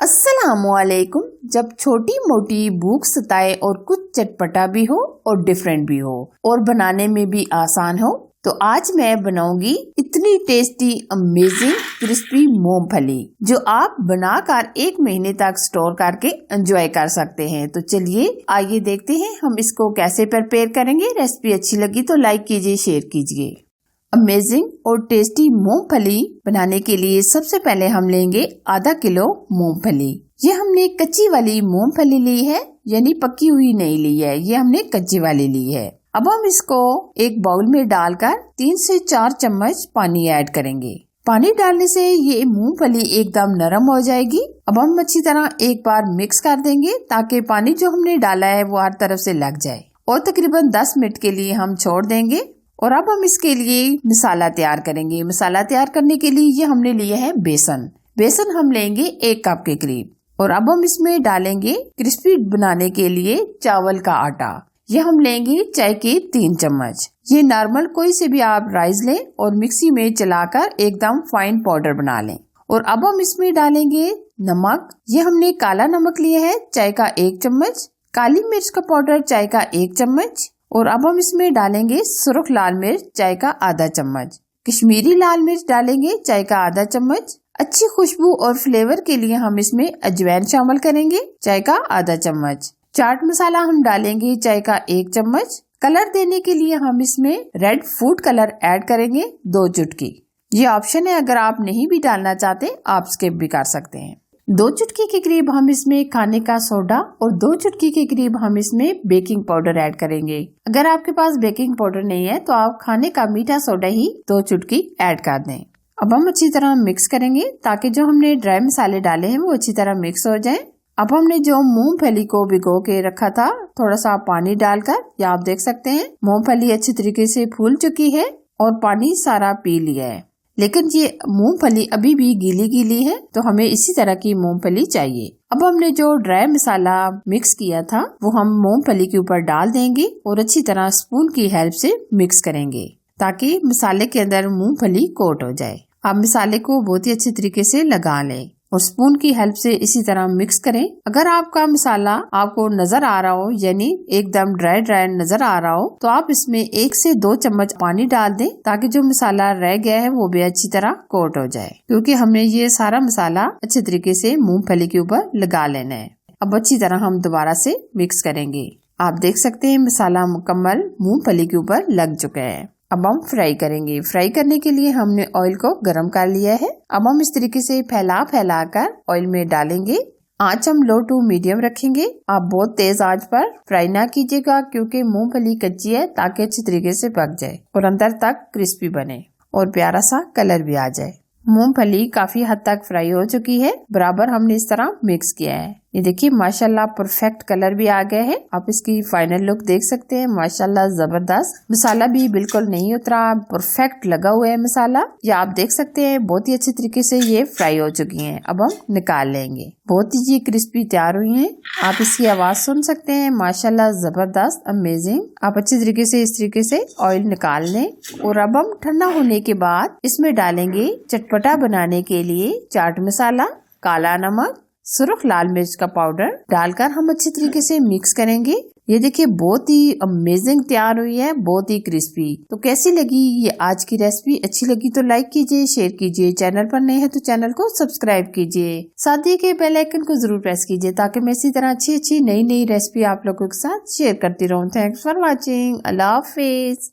अस्सलामुअलैकुम। जब छोटी मोटी भूख सताए और कुछ चटपटा भी हो और डिफरेंट भी हो और बनाने में भी आसान हो, तो आज मैं बनाऊंगी इतनी टेस्टी अमेजिंग क्रिस्पी मूंगफली जो आप बनाकर 1 महीने तक स्टोर करके एंजॉय कर सकते हैं। तो चलिए आइए देखते हैं हम इसको कैसे प्रिपेयर करेंगे। रेसिपी अच्छी लगी तो लाइक कीजिए, शेयर कीजिए। अमेजिंग और टेस्टी मूंगफली बनाने के लिए सबसे पहले हम लेंगे आधा किलो मूंगफली। ये हमने कच्ची वाली मूंगफली ली है, यानी पकी हुई नहीं ली है, ये हमने कच्ची वाली ली है। अब हम इसको एक बाउल में डालकर 3 से 4 चम्मच पानी ऐड करेंगे। पानी डालने से ये मूंगफली एकदम नरम हो जाएगी। अब हम अच्छी तरह एक बार मिक्स कर देंगे ताकि पानी जो हमने डाला है वो हर तरफ से लग जाए, और तकरीबन 10 मिनट के लिए हम छोड़ देंगे। और अब हम इसके लिए मसाला तैयार करेंगे। मसाला तैयार करने के लिए ये हमने लिया है बेसन हम लेंगे 1 कप के करीब। और अब हम इसमें डालेंगे क्रिस्पी बनाने के लिए चावल का आटा। ये हम लेंगे चाय के 3 चम्मच। ये नॉर्मल कोई से भी आप राइस लें और मिक्सी में चलाकर एकदम फाइन पाउडर बना लें। और अब हम इसमें डालेंगे नमक। ये हमने काला नमक लिया है चाय का 1 चम्मच, काली मिर्च का पाउडर चाय का 1 चम्मच। और अब हम इसमें डालेंगे सुर्ख लाल मिर्च चाय का आधा चम्मच, कश्मीरी लाल मिर्च डालेंगे चाय का आधा चम्मच। अच्छी खुशबू और फ्लेवर के लिए हम इसमें अजवाइन शामिल करेंगे चाय का आधा चम्मच। चाट मसाला हम डालेंगे चाय का 1 चम्मच। कलर देने के लिए हम इसमें रेड फूड कलर ऐड करेंगे 2 चुटकी। ये ऑप्शन है, अगर आप नहीं भी डालना चाहते आप स्किप भी कर सकते हैं। 2 चुटकी के करीब हम इसमें खाने का सोडा और 2 चुटकी के करीब हम इसमें बेकिंग पाउडर ऐड करेंगे। अगर आपके पास बेकिंग पाउडर नहीं है तो आप खाने का मीठा सोडा ही 2 चुटकी ऐड कर दें। अब हम अच्छी तरह मिक्स करेंगे ताकि जो हमने ड्राई मसाले डाले हैं वो अच्छी तरह मिक्स हो जाए। अब हमने जो मूंगफली को भिगो के रखा था, थोड़ा सा पानी डालकर, या आप देख सकते हैं मूंगफली अच्छी तरीके से फूल चुकी है और पानी सारा पी लिया है। लेकिन ये मूंगफली अभी भी गीली है, तो हमें इसी तरह की मूंगफली चाहिए। अब हमने जो ड्राई मसाला मिक्स किया था वो हम मूंगफली के ऊपर डाल देंगे और अच्छी तरह स्पून की हेल्प से मिक्स करेंगे ताकि मसाले के अंदर मूंगफली कोट हो जाए। आप मसाले को बहुत ही अच्छी तरीके से लगा लें और स्पून की हेल्प से इसी तरह मिक्स करें। अगर आपका मसाला आपको नजर आ रहा हो, यानी एकदम ड्राई नजर आ रहा हो, तो आप इसमें 1 से 2 चम्मच पानी डाल दें ताकि जो मसाला रह गया है वो भी अच्छी तरह कोट हो जाए, क्योंकि हमने ये सारा मसाला अच्छे तरीके से मूंगफली के ऊपर लगा लेना है। अब अच्छी तरह हम दोबारा से मिक्स करेंगे। आप देख सकते हैं मसाला मुकम्मल मूंगफली के ऊपर लग चुका है। अब हम फ्राई करेंगे। फ्राई करने के लिए हमने ऑयल को गरम कर लिया है। अब हम इस तरीके से फैला कर ऑयल में डालेंगे। आंच हम लो टू मीडियम रखेंगे। आप बहुत तेज आंच पर फ्राई ना कीजिएगा, क्योंकि मूंगफली कच्ची है, ताकि अच्छी तरीके से पक जाए और अंदर तक क्रिस्पी बने और प्यारा सा कलर भी आ जाए। मूंगफली काफी हद तक फ्राई हो चुकी है, बराबर हमने इस तरह मिक्स किया है। ये देखिए माशाल्लाह परफेक्ट कलर भी आ गया है। आप इसकी फाइनल लुक देख सकते हैं, माशाल्लाह जबरदस्त। मसाला भी बिल्कुल नहीं उतरा, परफेक्ट लगा हुआ है मसाला। ये आप देख सकते हैं बहुत ही अच्छी तरीके से ये फ्राई हो चुकी हैं। अब हम निकाल लेंगे। बहुत ही ये क्रिस्पी तैयार हुई हैं। आप इसकी आवाज सुन सकते हैं, माशाल्लाह जबरदस्त, अमेजिंग। आप अच्छी तरीके से इस तरीके से ऑयल निकाल लें। और अब हम ठंडा होने के बाद इसमें डालेंगे चटपटा बनाने के लिए चाट मसाला, काला नमक, सुर्ख लाल मिर्च का पाउडर डालकर हम अच्छी तरीके से मिक्स करेंगे। ये देखिए बहुत ही अमेजिंग तैयार हुई है, बहुत ही क्रिस्पी। तो कैसी लगी ये आज की रेसिपी? अच्छी लगी तो लाइक कीजिए, शेयर कीजिए। चैनल पर नए हैं तो चैनल को सब्सक्राइब कीजिए। साथ ही के बेल आइकन को जरूर प्रेस कीजिए ताकि मैं इसी तरह अच्छी नई रेसिपी आप लोगों के साथ शेयर करती रहूँ। Thanks for watching. Allah Hafiz.